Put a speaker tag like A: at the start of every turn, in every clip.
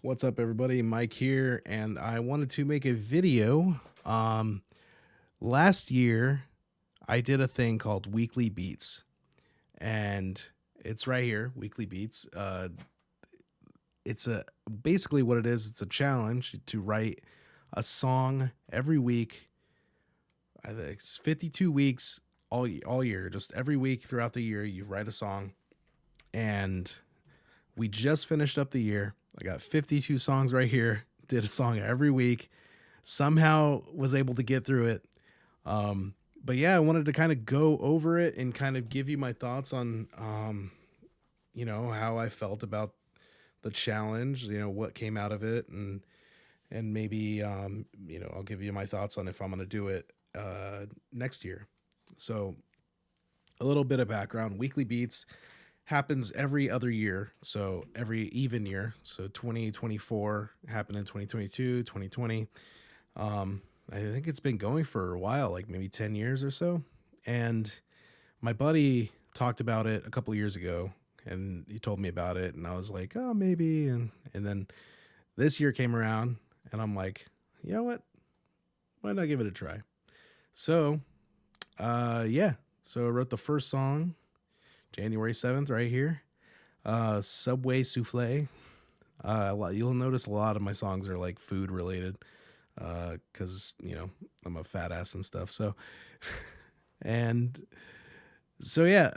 A: What's up, everybody? Mike here, and I wanted to make a video. Last year, I did a thing called Weekly Beats, and it's right here, Weekly Beats. It's a basically what it is. It's a challenge to write a song every week. I think it's 52 weeks all year. Just every week throughout the year, you write a song, and we just finished up the year. I got 52 songs right here. Did a song every week. Somehow was able to get through it. But yeah, I wanted to kind of go over it and kind of give you my thoughts on, how I felt about the challenge. What came out of it, and maybe, I'll give you my thoughts on if I'm gonna do it next year. So a little bit of background: Weekly Beats happens every other year, so every even year. So 2024 happened in 2022, 2020. I think it's been going for a while, like maybe 10 years or so. And my buddy talked about it a couple years ago, and he told me about it, and I was like, oh, maybe. And then this year came around, and I'm like, you know what? Why not give it a try? So, yeah. So I wrote the first song January 7th, right here. Subway Souffle. You'll notice a lot of my songs are like food related, because I'm a fat ass and stuff. So, and so yeah,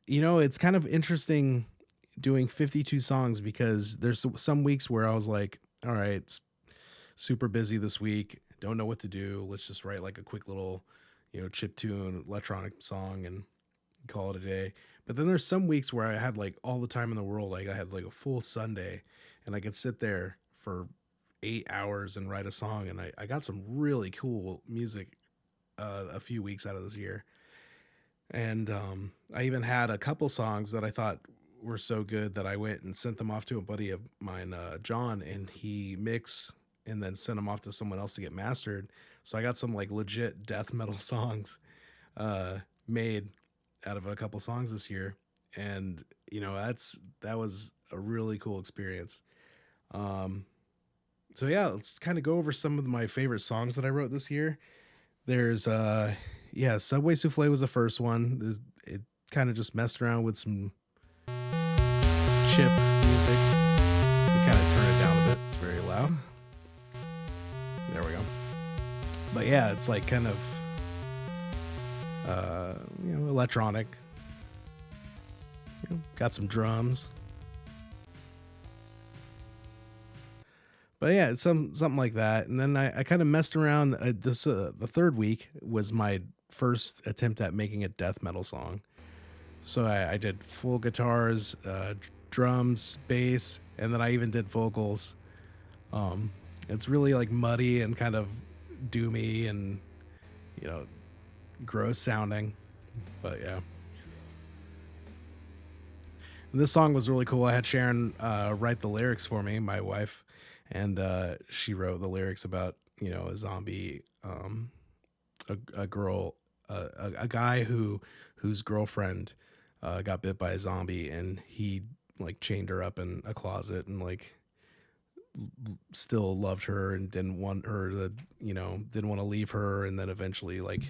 A: it's kind of interesting doing 52 songs because there's some weeks where I was like, all right, it's super busy this week, don't know what to do. Let's just write like a quick little, chip tune electronic song and call it a day. But then there's some weeks where I had like all the time in the world. Like I had like a full Sunday and I could sit there for 8 hours and write a song. And I got some really cool music a few weeks out of this year. And I even had a couple songs that I thought were so good that I went and sent them off to a buddy of mine, John, and he mixed and then sent them off to someone else to get mastered. So I got some like legit death metal songs made out of a couple songs this year, and that was a really cool experience. Um, so yeah, let's kind of go over some of my favorite songs that I wrote this year. There's yeah, Subway Souffle was the first one. It kind of just messed around with some chip music. We kind of turn it down a bit. It's very loud. There we go. But yeah, it's like kind of electronic. Got some drums. But yeah, it's something like that. And then I kind of messed around. The third week was my first attempt at making a death metal song. So I did full guitars, drums, bass, and then I even did vocals. It's really like muddy and kind of doomy and you know gross sounding. But yeah, and this song was really cool. I had Sharon write the lyrics for me, my wife, and she wrote the lyrics about a zombie, a girl, a guy whose girlfriend got bit by a zombie, and he like chained her up in a closet and like still loved her and didn't want her to didn't want to leave her, and then eventually like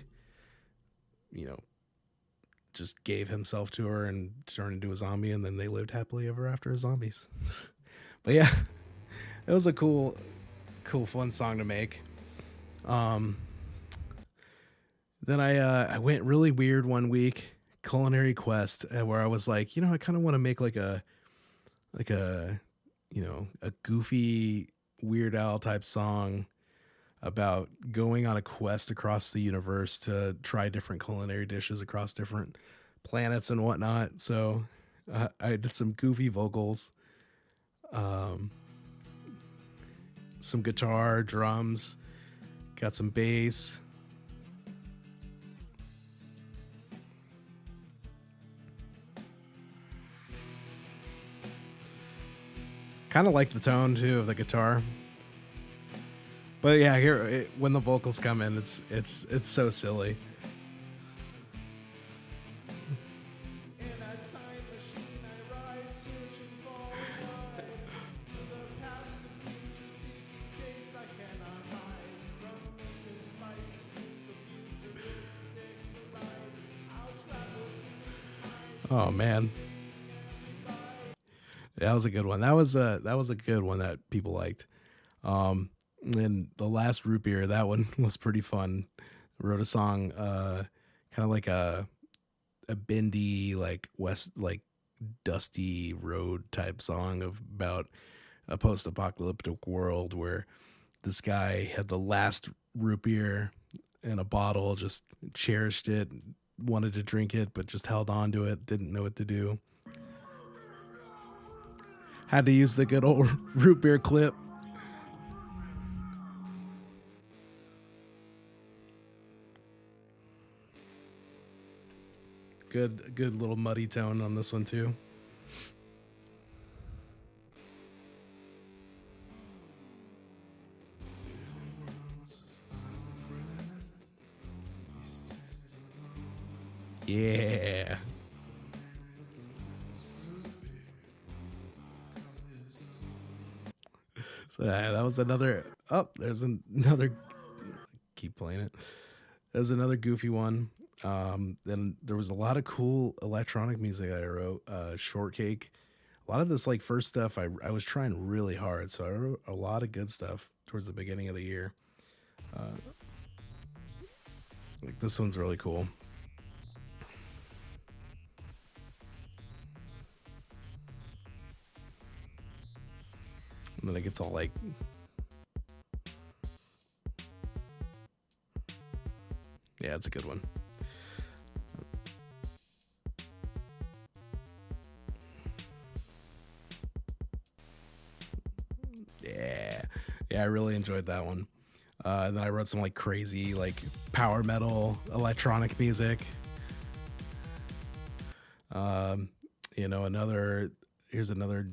A: you know just gave himself to her and turned into a zombie, and then they lived happily ever after as zombies. But yeah, it was a cool fun song to make. um then I went really weird one week, culinary quest, where I was like, I kind of want to make like a a goofy Weird Al type song about going on a quest across the universe to try different culinary dishes across different planets and whatnot. So I did some goofy vocals, um, some guitar, drums, got some bass. Kind of like the tone too of the guitar. But yeah, when the vocals come in, it's so silly. Oh man, that was a good one. That was a good one that people liked. Um, and the last root beer, that one was pretty fun. Wrote a song, kind of like a bendy, like west, like dusty road type song of about a post-apocalyptic world where this guy had the last root beer in a bottle, just cherished it, wanted to drink it, but just held on to it, didn't know what to do. Had to use the good old root beer clip. Good little muddy tone on this one too. Yeah. So that was another. Oh, there's another. Keep playing it. There's another goofy one. Then there was a lot of cool electronic music I wrote. Shortcake. A lot of this like first stuff I was trying really hard, so I wrote a lot of good stuff towards the beginning of the year. Uh, like this one's really cool. And then it gets all like, yeah, it's a good one. Yeah, yeah, I really enjoyed that one. And then I wrote some like crazy like power metal electronic music. Um, another here's another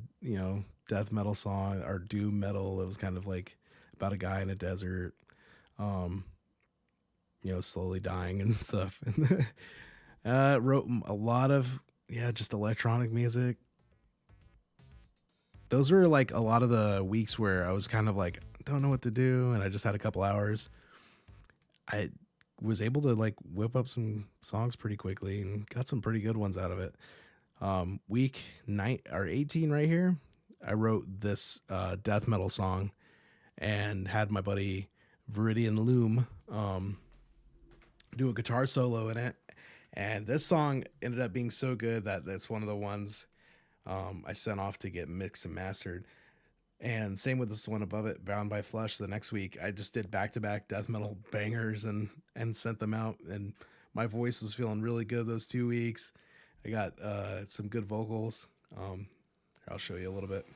A: death metal song or doom metal. It was kind of like about a guy in a desert, um, slowly dying and stuff. And wrote a lot of just electronic music. Those were like a lot of the weeks where I was kind of like don't know what to do, and I just had a couple hours. I was able to like whip up some songs pretty quickly and got some pretty good ones out of it. Week 18 right here, I wrote this death metal song and had my buddy Viridian Loom do a guitar solo in it. And this song ended up being so good that that's one of the ones I sent off to get mixed and mastered. And same with this one above it, Bound by Flesh. The next week, I just did back to back death metal bangers and sent them out. And my voice was feeling really good those 2 weeks. I got some good vocals. I'll show you a little bit.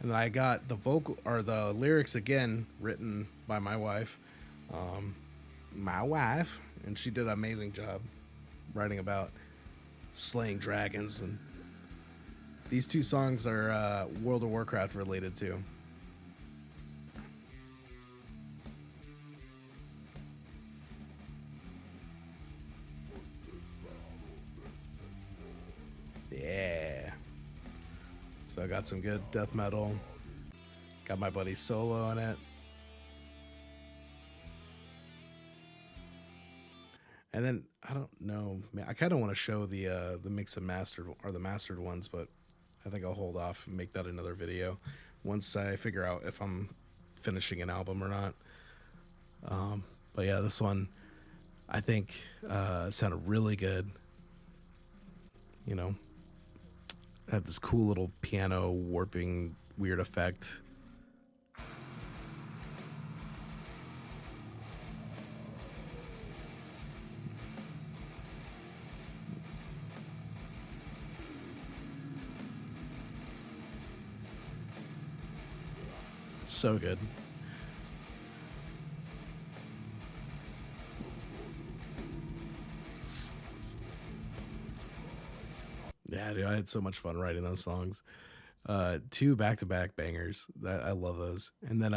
A: And then I got the vocal or the lyrics again written by my wife. Um, my wife, and she did an amazing job writing about slaying dragons. And these two songs are World of Warcraft related too. Yeah. So I got some good death metal. Got my buddy Solo in it. And then I don't know, man. I kind of want to show the mix and mastered or the mastered ones, but I think I'll hold off and make that another video once I figure out if I'm finishing an album or not. But yeah, this one I think sounded really good. You know, had this cool little piano warping weird effect. So good. Yeah, dude, I had so much fun writing those songs. Two back to back bangers. I love those. And then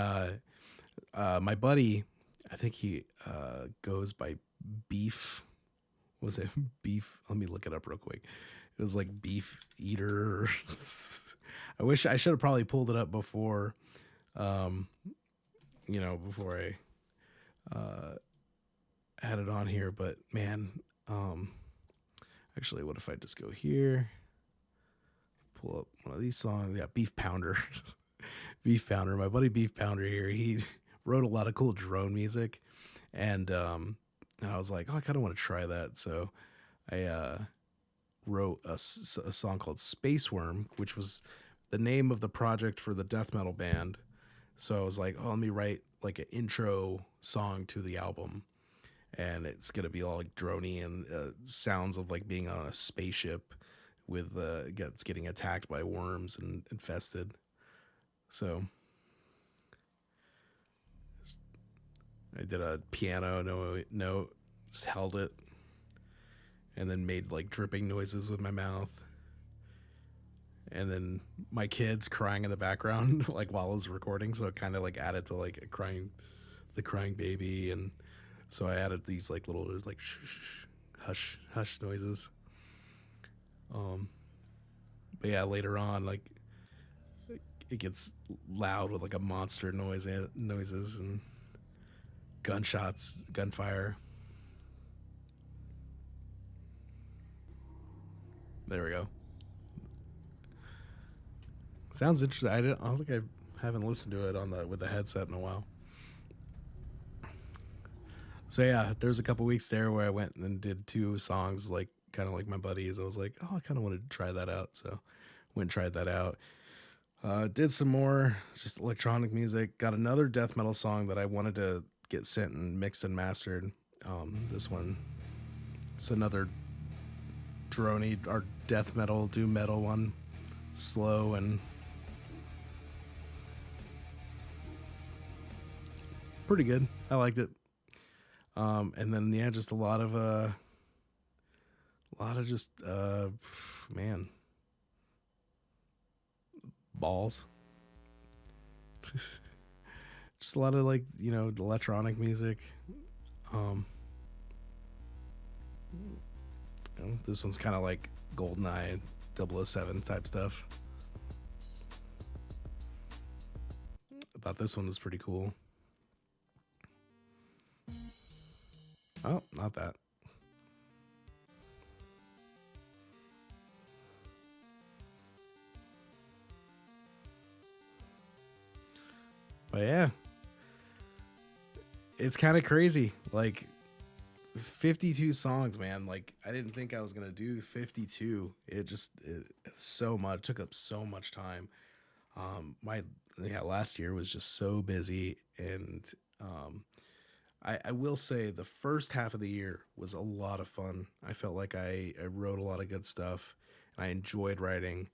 A: my buddy, I think he goes by Beef. Was it Beef? Let me look it up real quick. It was like Beef Eater. I wish I should have probably pulled it up before, um, before I had it on here. But man, um, actually, what if I just go here, pull up one of these songs? Yeah, Beef Pounder. Beef Pounder. My buddy Beef Pounder here, he wrote a lot of cool drone music, and I was like, oh, I kind of want to try that. So I wrote a song called Space Worm, which was the name of the project for the death metal band. So I was like, oh, let me write like an intro song to the album, and it's gonna be all like drony and sounds of like being on a spaceship with gets getting attacked by worms and infested. So I did a piano note, just held it, and then made like dripping noises with my mouth, and then my kids crying in the background like while I was recording, so it kind of like added to like the crying baby, and so I added these like little like shh, shh, hush hush noises. Um, but yeah, later on, like it gets loud with like a monster noises and gunshots, gunfire. There we go. Sounds interesting. I don't think I haven't listened to it on the with the headset in a while. So yeah, there was a couple weeks there where I went and did two songs, like kind of like my buddies. I was like, oh, I kind of wanted to try that out, so went and tried that out. Did some more just electronic music. Got another death metal song that I wanted to get sent and mixed and mastered. This one, it's another drony or death metal, doom metal one, slow and pretty good. I liked it. And then yeah, just a lot of just man, balls. Just a lot of like electronic music. Um, this one's kind of like GoldenEye 007 type stuff. I thought this one was pretty cool. Oh, not that. But yeah, it's kind of crazy. Like 52 songs, man. Like I didn't think I was gonna do 52. It's so much. Took up so much time. My yeah, last year was just so busy, and um, I will say the first half of the year was a lot of fun. I felt like I wrote a lot of good stuff. I enjoyed writing.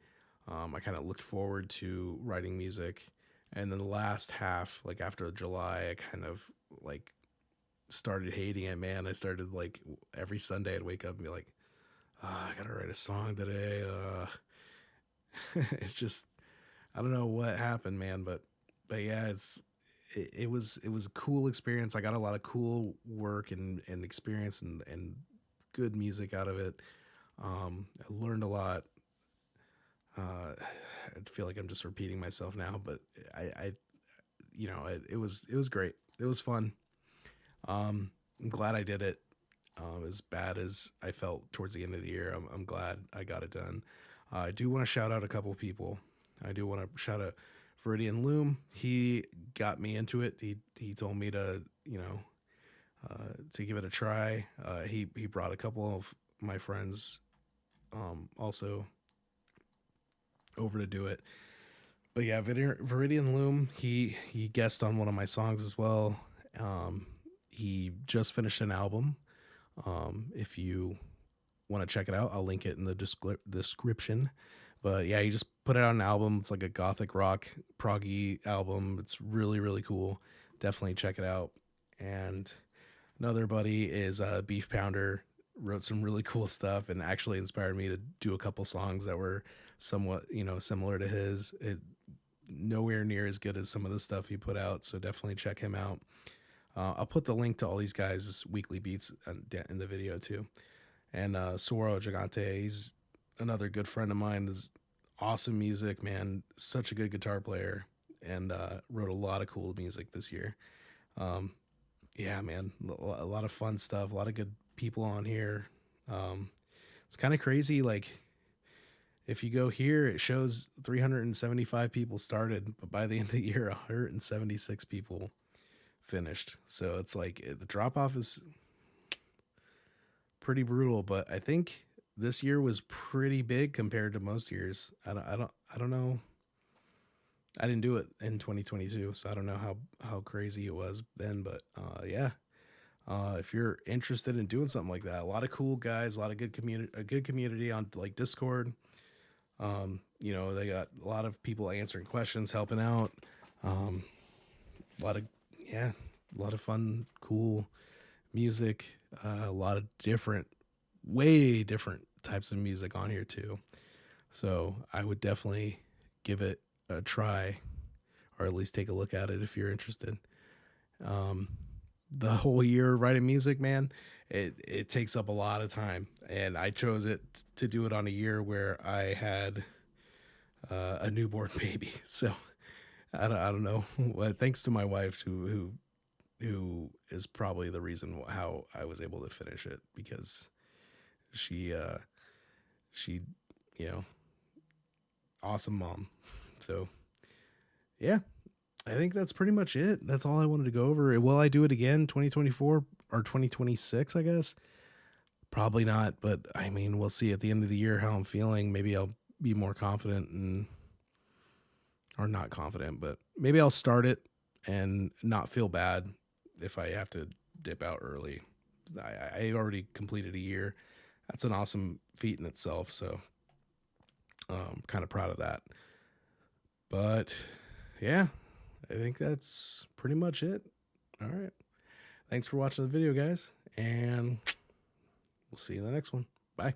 A: I kind of looked forward to writing music. And then the last half, like after July, I kind of like started hating it, man. I started like every Sunday I'd wake up and be like, oh, I gotta write a song today. It's just I don't know what happened, man, but yeah, it was a cool experience. I got a lot of cool work and experience and good music out of it. I learned a lot. I feel like I'm just repeating myself now, but I it was great. It was fun. I'm glad I did it. As bad as I felt towards the end of the year, I'm glad I got it done. I do want to shout out a couple people. I do want to shout out Viridian Loom. He got me into it. He told me to give it a try. He brought a couple of my friends also over to do it. But yeah, Viridian Loom. He guessed on one of my songs as well. He just finished an album. If you want to check it out, I'll link it in the description. But yeah, he just put out an album. It's like a gothic rock proggy album. It's really really cool. Definitely check it out. And another buddy is Beef Pounder. Wrote some really cool stuff and actually inspired me to do a couple songs that were somewhat similar to his. Nowhere near as good as some of the stuff he put out. So definitely check him out. I'll put the link to all these guys' weekly beats in the video too. And Soro Gigante, he's another good friend of mine. Is awesome music, man. Such a good guitar player, and wrote a lot of cool music this year. Um, yeah, man, a lot of fun stuff. A lot of good people on here. Um, it's kind of crazy. Like if you go here, it shows 375 people started, but by the end of the year, 176 people finished. So it's like the drop off is pretty brutal, but I think this year was pretty big compared to most years. I don't know. I didn't do it in 2022, so I don't know how crazy it was then, but yeah. If you're interested in doing something like that, a lot of cool guys, a lot of good community, a good community on like Discord. They got a lot of people answering questions, helping out. Um, a lot of yeah, a lot of fun, cool music. A lot of different, way different types of music on here too. So I would definitely give it a try, or at least take a look at it if you're interested. Um, the whole year writing music, man, it takes up a lot of time, and I chose it to do it on a year where I had a newborn baby. So I don't know. Well, thanks to my wife who is probably the reason how I was able to finish it, because she she you know awesome mom. So yeah, I think that's pretty much it. That's all I wanted to go over. Will I do it again 2024 or 2026, I guess? Probably not, but I mean, we'll see at the end of the year how I'm feeling. Maybe I'll be more confident, and or not confident, but maybe I'll start it and not feel bad if I have to dip out early. I already completed a year. That's an awesome feat in itself. So kind of proud of that. But yeah, I think that's pretty much it. All right. Thanks for watching the video, guys. And we'll see you in the next one. Bye.